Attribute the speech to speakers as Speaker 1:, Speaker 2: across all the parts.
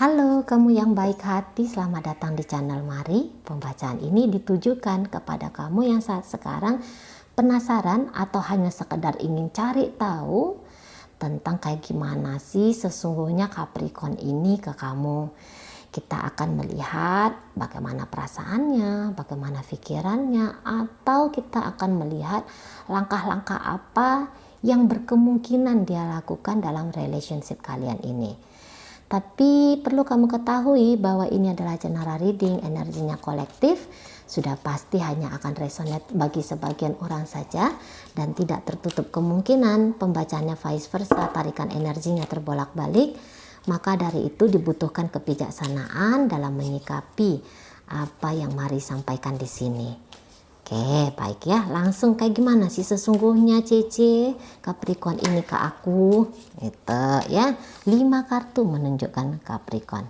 Speaker 1: Halo, kamu yang baik hati, selamat datang di channel Mari. Pembacaan ini ditujukan kepada kamu yang saat sekarang penasaran atau hanya sekedar ingin cari tahu tentang kayak gimana sih sesungguhnya Capricorn ini ke kamu. Kita akan melihat bagaimana perasaannya, bagaimana pikirannya, atau kita akan melihat langkah-langkah apa yang berkemungkinan dia lakukan dalam relationship kalian ini. Tapi perlu kamu ketahui bahwa ini adalah general reading, energinya kolektif, sudah pasti hanya akan resonate bagi sebagian orang saja dan tidak tertutup kemungkinan pembacanya vice versa, tarikan energinya terbolak-balik. Maka dari itu dibutuhkan kebijaksanaan dalam menyikapi apa yang Mari sampaikan di sini. Oke, baik ya. Langsung kayak gimana sih sesungguhnya Cece Capricorn ini ke aku? Itu ya. 5 kartu menunjukkan Capricorn.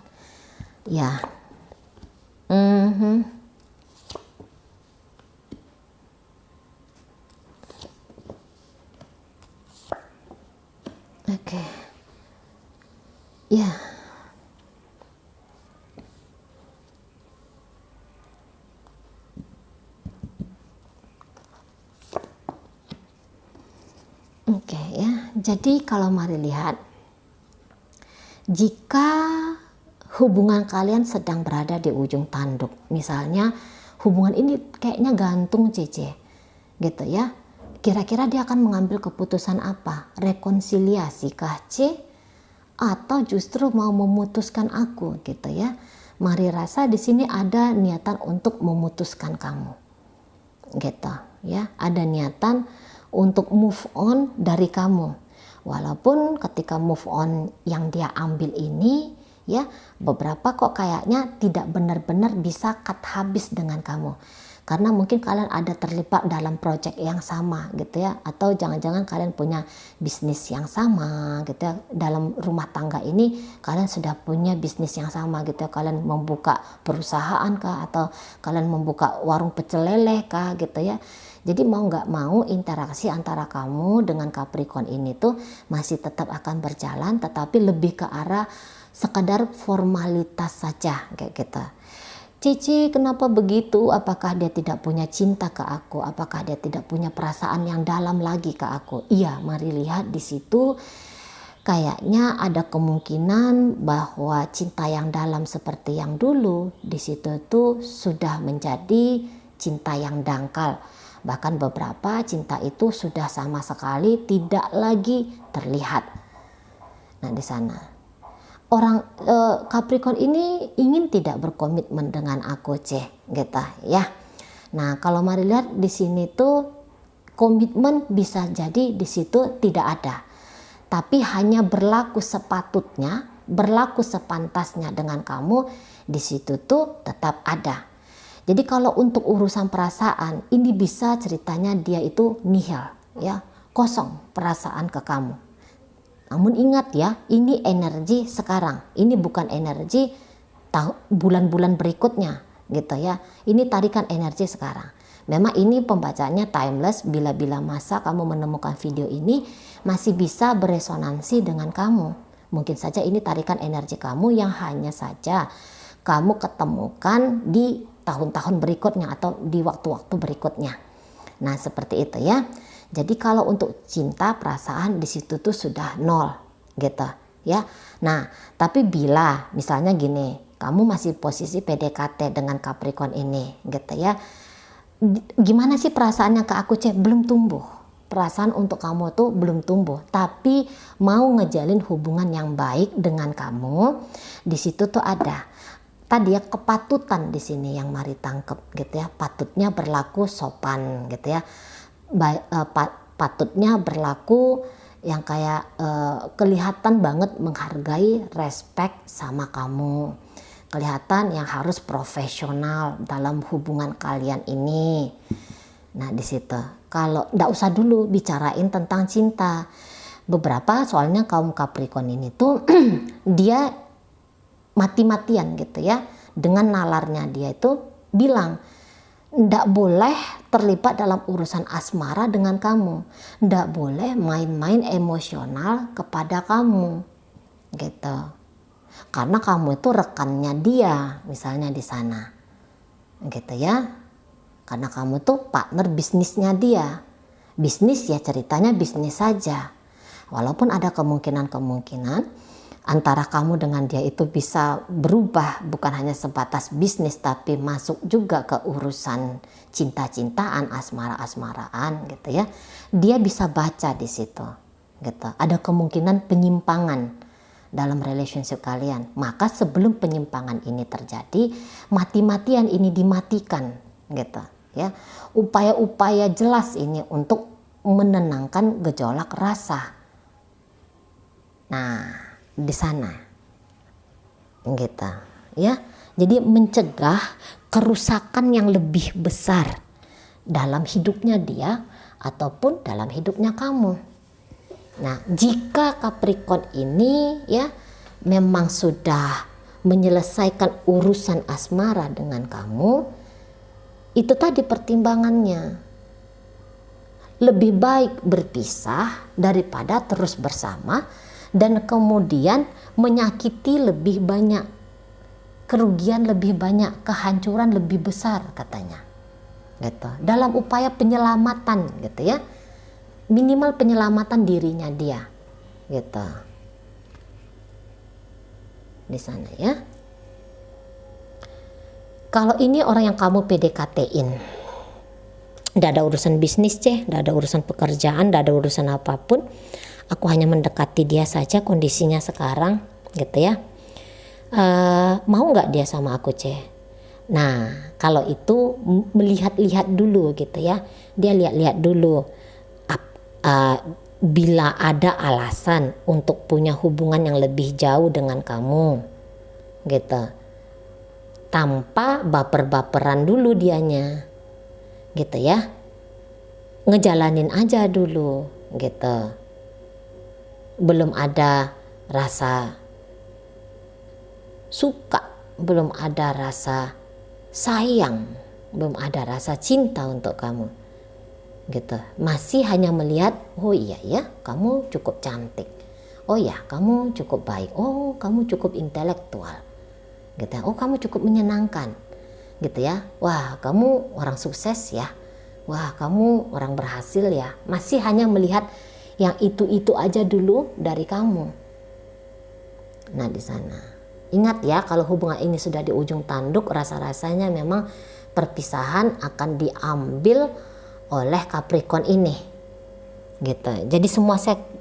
Speaker 1: Ya. Oke. Ya. Oke ya, jadi kalau Mari lihat, jika hubungan kalian sedang berada di ujung tanduk, misalnya hubungan ini kayaknya gantung Cece, gitu ya, kira-kira dia akan mengambil keputusan apa? Rekonsiliasi kah C? Atau justru mau memutuskan aku, gitu ya? Mari rasa di sini ada niatan untuk memutuskan kamu, gitu ya, ada niatan untuk move on dari kamu. Walaupun ketika move on yang dia ambil ini ya, beberapa kok kayaknya tidak benar-benar bisa cut habis dengan kamu. Karena mungkin kalian ada terlibat dalam project yang sama gitu ya, atau jangan-jangan kalian punya bisnis yang sama gitu ya. Dalam rumah tangga ini kalian sudah punya bisnis yang sama gitu ya. Kalian membuka perusahaan kah, atau kalian membuka warung pecel lele kah gitu ya. Jadi mau nggak mau interaksi antara kamu dengan Capricorn ini tuh masih tetap akan berjalan, tetapi lebih ke arah sekedar formalitas saja kayak gitu. Cici, kenapa begitu? Apakah dia tidak punya cinta ke aku? Apakah dia tidak punya perasaan yang dalam lagi ke aku? Iya, Mari lihat di situ kayaknya ada kemungkinan bahwa cinta yang dalam seperti yang dulu di situ tuh sudah menjadi cinta yang dangkal. Bahkan beberapa cinta itu sudah sama sekali tidak lagi terlihat. Nah, di sana orang Capricorn ini ingin tidak berkomitmen dengan aku C, gitu ya. Nah, kalau Mari lihat di sini tuh komitmen bisa jadi di situ tidak ada. Tapi hanya berlaku sepatutnya, berlaku sepantasnya dengan kamu, di situ tuh tetap ada. Jadi kalau untuk urusan perasaan, ini bisa ceritanya dia itu nihil, ya, kosong perasaan ke kamu. Namun ingat ya, ini energi sekarang, ini bukan energi bulan-bulan berikutnya, gitu ya. Ini tarikan energi sekarang. Memang ini pembacanya timeless, bila-bila masa kamu menemukan video ini masih bisa beresonansi dengan kamu. Mungkin saja ini tarikan energi kamu yang hanya saja kamu ketemukan di tahun-tahun berikutnya atau di waktu-waktu berikutnya. Nah, seperti itu ya. Jadi kalau untuk cinta, perasaan di situ tuh sudah nol gitu ya. Nah, tapi bila misalnya gini, kamu masih posisi PDKT dengan Capricorn ini gitu ya. Gimana sih perasaannya ke aku, Cek? Belum tumbuh. Perasaan untuk kamu tuh belum tumbuh, tapi mau ngejalin hubungan yang baik dengan kamu, di situ tuh ada tadi ya kepatutan di sini yang Mari tangkep gitu ya. Patutnya berlaku sopan gitu ya. Patutnya berlaku yang kayak kelihatan banget menghargai, respect sama kamu. Kelihatan yang harus profesional dalam hubungan kalian ini. Nah, di situ. Kalau enggak usah dulu bicarain tentang cinta. Beberapa soalnya kaum Capricorn ini tuh dia mati-matian gitu ya, dengan nalarnya dia itu bilang ndak boleh terlibat dalam urusan asmara dengan kamu, ndak boleh main-main emosional kepada kamu gitu. Karena kamu itu rekannya dia, misalnya di sana. Gitu ya. Karena kamu tuh partner bisnisnya dia. Bisnis ya ceritanya bisnis saja. Walaupun ada kemungkinan antara kamu dengan dia itu bisa berubah, bukan hanya sebatas bisnis tapi masuk juga ke urusan cinta-cintaan, asmara-asmaraan gitu ya. Dia bisa baca di situ. Gitu. Ada kemungkinan penyimpangan dalam relationship kalian. Maka sebelum penyimpangan ini terjadi, mati-matian ini dimatikan gitu ya. Upaya-upaya jelas ini untuk menenangkan gejolak rasa. Nah, di sana gitu ya. Jadi mencegah kerusakan yang lebih besar dalam hidupnya dia ataupun dalam hidupnya kamu. Nah, jika Capricorn ini ya memang sudah menyelesaikan urusan asmara dengan kamu, itu tadi pertimbangannya. Lebih baik berpisah daripada terus bersama dan kemudian menyakiti lebih banyak, kerugian lebih banyak, kehancuran lebih besar katanya. Gitu. Dalam upaya penyelamatan gitu ya. Minimal penyelamatan dirinya dia. Gitu. Di sana ya. Kalau ini orang yang kamu PDKT-in, nggak ada urusan bisnis nggak ada urusan pekerjaan, nggak ada urusan apapun. Aku hanya mendekati dia saja kondisinya sekarang gitu ya. Mau nggak dia sama aku Nah kalau itu melihat-lihat dulu gitu ya. Dia lihat-lihat dulu bila ada alasan untuk punya hubungan yang lebih jauh dengan kamu gitu. Tanpa baper-baperan dulu dianya gitu ya. Ngejalanin aja dulu gitu. Belum ada rasa suka, belum ada rasa sayang, belum ada rasa cinta untuk kamu gitu. Masih hanya melihat, oh iya ya kamu cukup cantik, oh ya kamu cukup baik, oh kamu cukup intelektual gitu ya, oh kamu cukup menyenangkan gitu ya, wah kamu orang sukses ya, wah kamu orang berhasil ya. Masih hanya melihat yang itu aja dulu dari kamu. Nah di sana ingat ya, kalau hubungan ini sudah di ujung tanduk, rasa-rasanya memang perpisahan akan diambil oleh Capricorn ini gitu. Jadi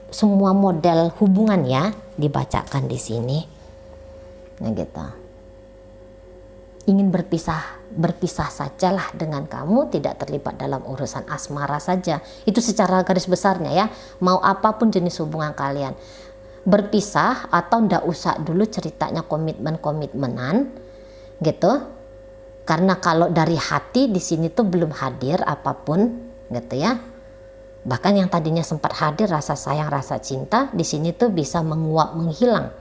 Speaker 1: semua model hubungan ya dibacakan di sini. Nah gitu. Ingin berpisah sajalah dengan kamu, tidak terlibat dalam urusan asmara saja. Itu secara garis besarnya ya. Mau apapun jenis hubungan kalian, berpisah atau ndak usah dulu ceritanya komitmenan gitu. Karena kalau dari hati di sini tuh belum hadir apapun gitu ya. Bahkan yang tadinya sempat hadir rasa sayang, rasa cinta, di sini tuh bisa menguap, menghilang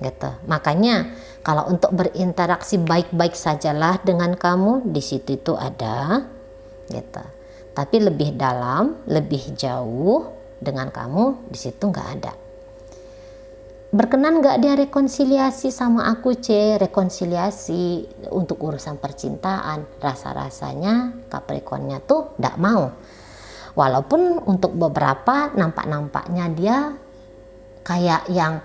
Speaker 1: gitu. Makanya kalau untuk berinteraksi baik-baik sajalah dengan kamu, di situ itu ada gitu. Tapi lebih dalam, lebih jauh dengan kamu di situ nggak ada. Berkenan nggak dia rekonsiliasi sama aku rekonsiliasi untuk urusan percintaan? Rasa-rasanya Capricornnya tuh nggak mau. Walaupun untuk beberapa nampak-nampaknya dia kayak yang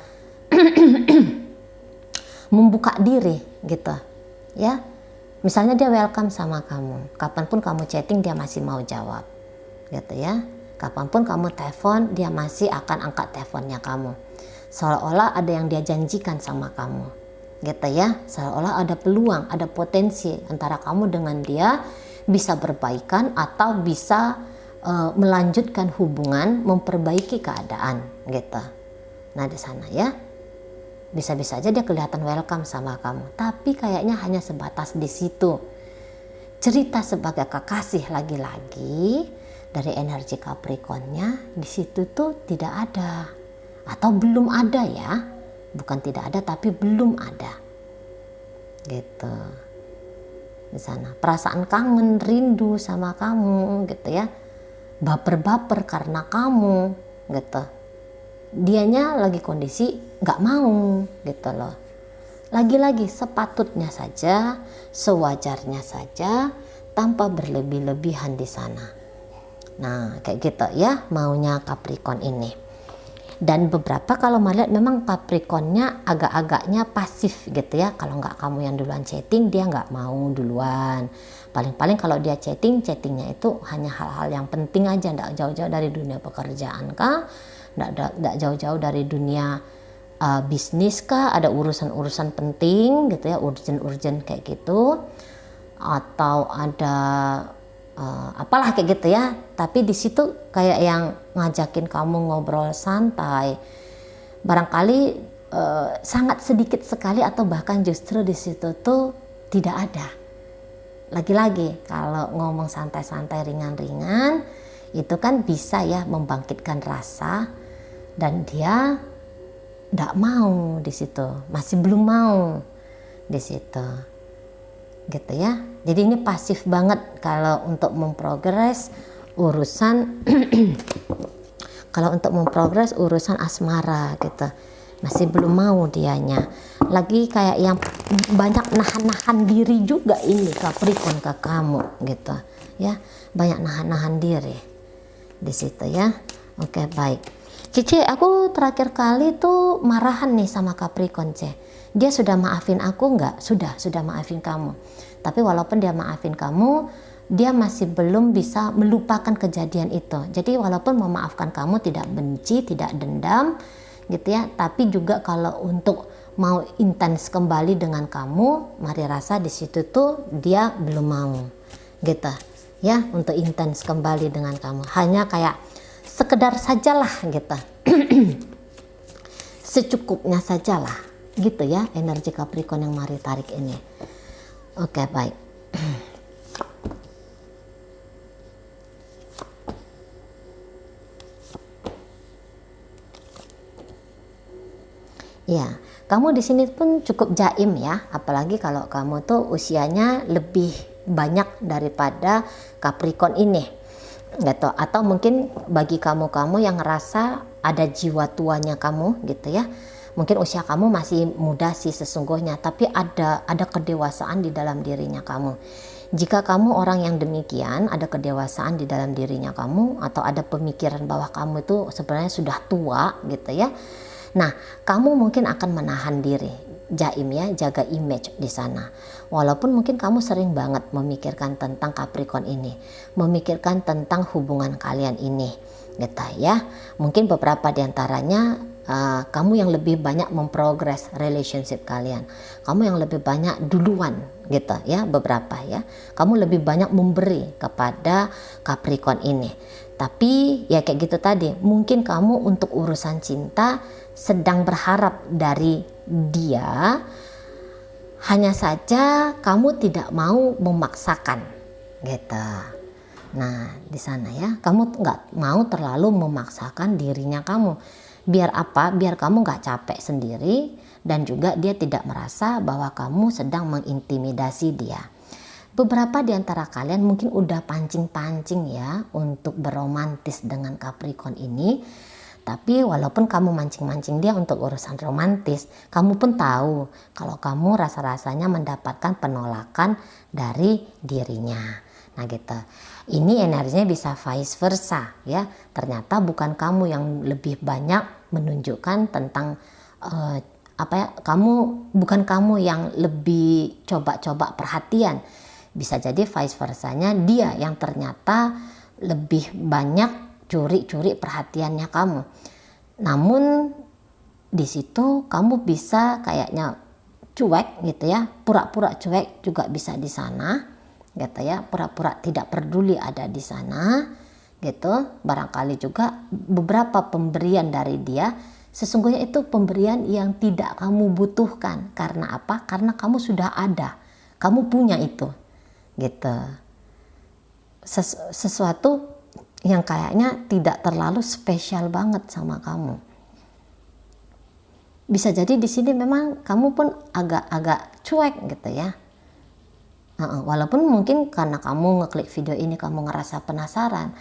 Speaker 1: membuka diri gitu ya. Misalnya dia welcome sama kamu, kapanpun kamu chatting dia masih mau jawab gitu ya. Kapanpun kamu telepon dia masih akan angkat teleponnya kamu, seolah-olah ada yang dia janjikan sama kamu gitu ya. Seolah-olah ada peluang, ada potensi antara kamu dengan dia bisa berbaikan atau bisa melanjutkan hubungan, memperbaiki keadaan gitu. Nah di sana ya, bisa-bisa aja dia kelihatan welcome sama kamu, tapi kayaknya hanya sebatas di situ. Cerita sebagai kekasih lagi-lagi dari energi Capricornnya di situ tuh tidak ada, atau belum ada ya, bukan tidak ada tapi belum ada gitu. Di sana perasaan kangen, rindu sama kamu gitu ya, baper-baper karena kamu gitu. dianya lagi kondisi nggak mau gitu loh. Lagi-lagi sepatutnya saja, sewajarnya saja, tanpa berlebih-lebihan di sana. Nah kayak gitu ya maunya Capricorn ini. Dan beberapa kalau melihat memang Capricornnya agak-agaknya pasif gitu ya. Kalau nggak kamu yang duluan chatting, dia nggak mau duluan. Paling-paling kalau dia chattingnya itu hanya hal-hal yang penting aja, nggak jauh-jauh dari dunia pekerjaan kah, nggak jauh-jauh dari dunia bisnis kah, ada urusan-urusan penting gitu ya, urgent kayak gitu, atau ada apalah kayak gitu ya. Tapi di situ kayak yang ngajakin kamu ngobrol santai, barangkali sangat sedikit sekali atau bahkan justru di situ tuh tidak ada. Lagi-lagi kalau ngomong santai-santai ringan-ringan itu kan bisa ya membangkitkan rasa, dan dia nggak mau di situ, masih belum mau di situ, gitu ya. Jadi ini pasif banget kalau untuk memprogres urusan kalau untuk memprogres urusan asmara gitu, masih belum mau dianya. Lagi kayak yang banyak nahan-nahan diri juga ini Capricorn ke kamu gitu ya, banyak nahan-nahan diri di situ ya. Oke, baik. Cici, aku terakhir kali tuh marahan nih sama Capricorn, C. Dia sudah maafin aku nggak? Sudah maafin kamu. Tapi walaupun dia maafin kamu, dia masih belum bisa melupakan kejadian itu. Jadi walaupun memaafkan kamu, tidak benci, tidak dendam, gitu ya. Tapi juga kalau untuk mau intens kembali dengan kamu, mari rasa di situ tuh dia belum mau, gitu ya, untuk intens kembali dengan kamu. Hanya kayak sekedar sajalah gitu. Secukupnya sajalah gitu ya energi Capricorn yang mari tarik ini. Oke, baik. Ya, kamu di sini pun cukup jaim ya, apalagi kalau kamu tuh usianya lebih banyak daripada Capricorn ini. Gitu. Atau mungkin bagi kamu yang ngerasa ada jiwa tuanya kamu gitu ya, mungkin usia kamu masih muda sih sesungguhnya, tapi ada kedewasaan di dalam dirinya kamu. Jika kamu orang yang demikian, ada kedewasaan di dalam dirinya kamu, atau ada pemikiran bahwa kamu itu sebenarnya sudah tua gitu ya, nah kamu mungkin akan menahan diri, jaim ya, jaga image di sana. Walaupun mungkin kamu sering banget memikirkan tentang Capricorn ini, memikirkan tentang hubungan kalian ini, gitu ya. Mungkin beberapa diantaranya kamu yang lebih banyak memprogres relationship kalian, kamu yang lebih banyak duluan, gitu ya. Beberapa ya, kamu lebih banyak memberi kepada Capricorn ini. Tapi ya kayak gitu tadi, mungkin kamu untuk urusan cinta sedang berharap dari dia. Hanya saja kamu tidak mau memaksakan gitu. Nah di sana ya, kamu nggak mau terlalu memaksakan dirinya kamu. Biar apa? Biar kamu nggak capek sendiri, dan juga dia tidak merasa bahwa kamu sedang mengintimidasi dia. Beberapa di antara kalian mungkin udah pancing-pancing ya untuk beromantis dengan Capricorn ini. Tapi walaupun kamu mancing-mancing dia untuk urusan romantis, kamu pun tahu kalau kamu rasa-rasanya mendapatkan penolakan dari dirinya. Nah gitu. Ini energinya bisa vice versa ya. Ternyata bukan kamu yang lebih banyak menunjukkan tentang bukan kamu yang lebih coba-coba perhatian. Bisa jadi vice versanya dia yang ternyata lebih banyak curi-curi perhatiannya kamu. Namun di situ kamu bisa kayaknya cuek gitu ya, pura-pura cuek juga bisa di sana gitu ya, pura-pura tidak peduli ada di sana gitu. Barangkali juga beberapa pemberian dari dia sesungguhnya itu pemberian yang tidak kamu butuhkan. Karena apa? Karena kamu sudah ada, kamu punya itu gitu. Sesuatu yang kayaknya tidak terlalu spesial banget sama kamu. Bisa jadi di sini memang kamu pun agak-agak cuek gitu ya. Walaupun mungkin karena kamu ngeklik video ini kamu ngerasa penasaran,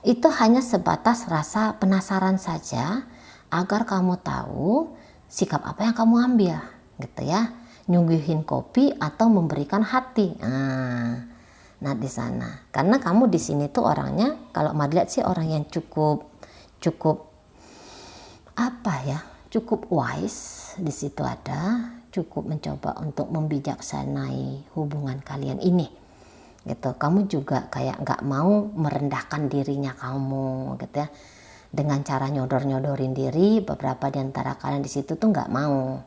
Speaker 1: itu hanya sebatas rasa penasaran saja, agar kamu tahu sikap apa yang kamu ambil, gitu ya. Nyuguhin kopi atau memberikan hati. Nah di sana, karena kamu di sini tuh orangnya, kalau Mad lihat sih orang yang cukup apa ya, cukup wise di situ ada, cukup mencoba untuk membijaksanai hubungan kalian ini, gitu. Kamu juga kayak nggak mau merendahkan dirinya kamu, gitu ya, dengan cara nyodorin diri. Beberapa di antara kalian di situ tuh nggak mau,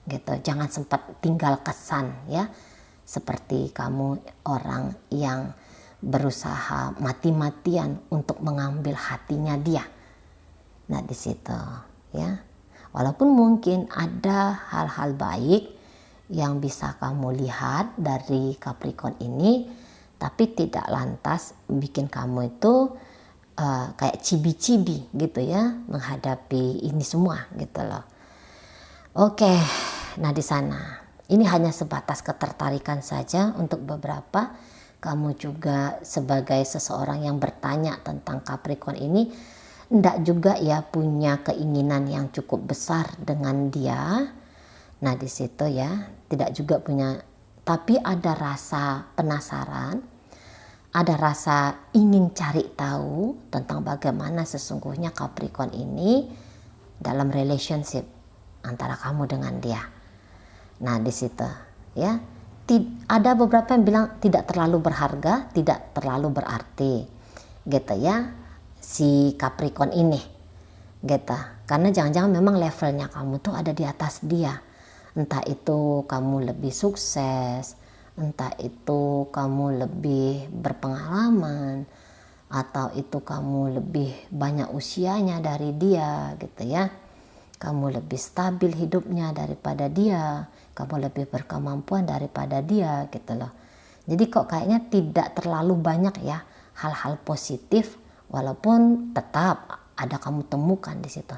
Speaker 1: gitu. Jangan sempat tinggal kesan ya, seperti kamu orang yang berusaha mati-matian untuk mengambil hatinya dia. Nah di situ ya, walaupun mungkin ada hal-hal baik yang bisa kamu lihat dari Capricorn ini, tapi tidak lantas bikin kamu itu kayak cibi-cibi gitu ya menghadapi ini semua, gitu loh. Oke, nah di sana ini hanya sebatas ketertarikan saja untuk beberapa. Kamu juga sebagai seseorang yang bertanya tentang Capricorn ini, ndak juga ya punya keinginan yang cukup besar dengan dia. Nah di situ ya, tidak juga punya, tapi ada rasa penasaran, ada rasa ingin cari tahu tentang bagaimana sesungguhnya Capricorn ini dalam relationship antara kamu dengan dia. Nah di situ ya, ada beberapa yang bilang tidak terlalu berharga, tidak terlalu berarti, gitu ya, si Capricorn ini, gitu. Karena jangan-jangan memang levelnya kamu tuh ada di atas dia. Entah itu kamu lebih sukses, entah itu kamu lebih berpengalaman, atau itu kamu lebih banyak usianya dari dia, gitu ya. Kamu lebih stabil hidupnya daripada dia, kamu lebih berkemampuan daripada dia, gitu loh. Jadi kok kayaknya tidak terlalu banyak ya hal-hal positif, walaupun tetap ada kamu temukan di situ.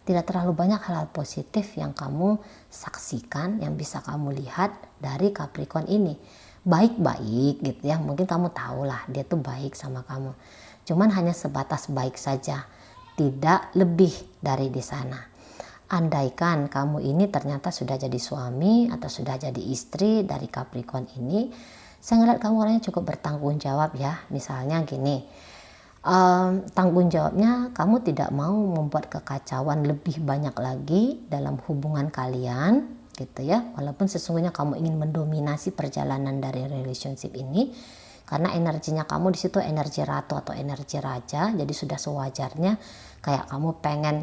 Speaker 1: Tidak terlalu banyak hal-hal positif yang kamu saksikan, yang bisa kamu lihat dari Capricorn ini. Baik-baik gitu ya, mungkin kamu tahulah dia tuh baik sama kamu. Cuman hanya sebatas baik saja, tidak lebih dari di sana. Andaikan kamu ini ternyata sudah jadi suami atau sudah jadi istri dari Capricorn ini, saya ngeliat kamu orangnya cukup bertanggung jawab ya. Misalnya gini, tanggung jawabnya kamu tidak mau membuat kekacauan lebih banyak lagi dalam hubungan kalian, gitu ya. Walaupun sesungguhnya kamu ingin mendominasi perjalanan dari relationship ini, karena energinya kamu di situ energi ratu atau energi raja, jadi sudah sewajarnya kayak kamu pengen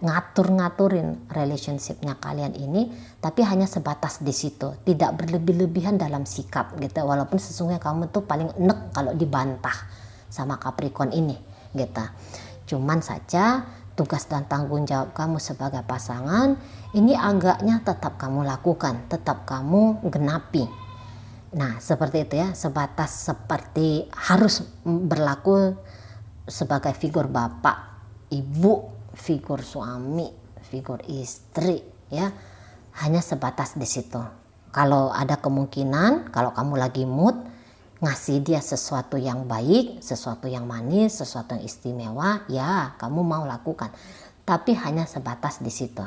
Speaker 1: ngaturin relationshipnya kalian ini, tapi hanya sebatas di situ, tidak berlebih-lebihan dalam sikap, gitu. Walaupun sesungguhnya kamu tuh paling enek kalau dibantah sama Capricorn ini, gitu. Cuman saja tugas dan tanggung jawab kamu sebagai pasangan ini agaknya tetap kamu lakukan, tetap kamu genapi. Nah seperti itu ya, sebatas seperti harus berlaku sebagai figur bapak, ibu, figur suami, figur istri ya, hanya sebatas di situ. Kalau ada kemungkinan, kalau kamu lagi mood ngasih dia sesuatu yang baik, sesuatu yang manis, sesuatu yang istimewa, ya kamu mau lakukan, tapi hanya sebatas di situ.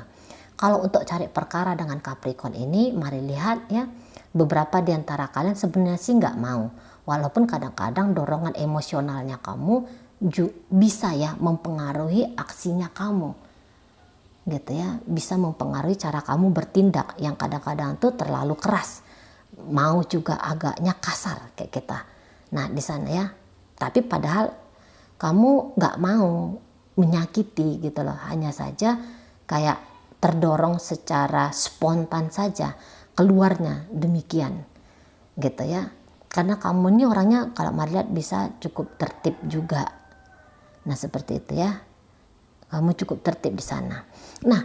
Speaker 1: Kalau untuk cari perkara dengan Capricorn ini, mari lihat ya, beberapa di antara kalian sebenarnya sih nggak mau, walaupun kadang-kadang dorongan emosionalnya kamu bisa ya mempengaruhi aksinya kamu, gitu ya, bisa mempengaruhi cara kamu bertindak yang kadang-kadang tuh terlalu keras, mau juga agaknya kasar kayak kita. Nah di sana ya, tapi padahal kamu nggak mau menyakiti, gitu loh, hanya saja kayak terdorong secara spontan saja keluarnya demikian, gitu ya. Karena kamu ini orangnya kalau melihat bisa cukup tertib juga. Nah seperti itu ya, kamu cukup tertib di sana. Nah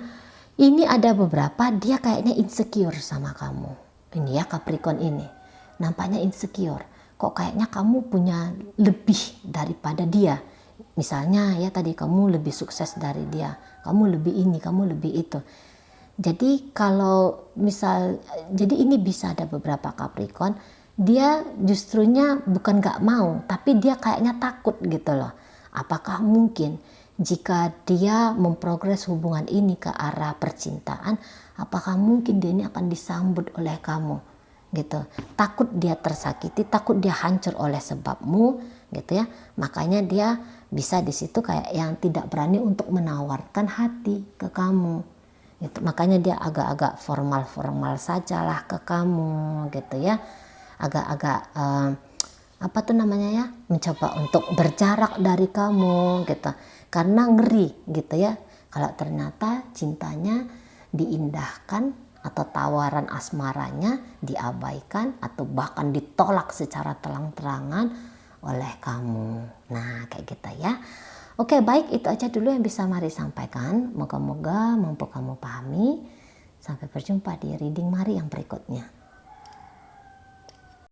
Speaker 1: ini ada beberapa dia kayaknya insecure sama kamu. Ini ya Capricorn ini nampaknya insecure. Kok kayaknya kamu punya lebih daripada dia. Misalnya ya tadi kamu lebih sukses dari dia, kamu lebih ini, kamu lebih itu. Jadi kalau jadi ini bisa ada beberapa Capricorn, dia justrunya bukan gak mau, tapi dia kayaknya takut, gitu loh. Apakah mungkin jika dia memprogres hubungan ini ke arah percintaan, apakah mungkin dia ini akan disambut oleh kamu gitu. Takut dia tersakiti, takut dia hancur oleh sebabmu gitu ya. Makanya dia bisa di situ kayak yang tidak berani untuk menawarkan hati ke kamu gitu. Makanya dia agak-agak formal-formal sajalah ke kamu gitu ya. Agak-agak apa tuh namanya ya, mencoba untuk berjarak dari kamu gitu, karena ngeri gitu ya kalau ternyata cintanya diindahkan atau tawaran asmaranya diabaikan atau bahkan ditolak secara terang-terangan oleh kamu. Nah kayak gitu ya. Oke, baik, itu aja dulu yang bisa Mari sampaikan. Moga-moga mampu kamu pahami. Sampai berjumpa di reading Mari yang berikutnya.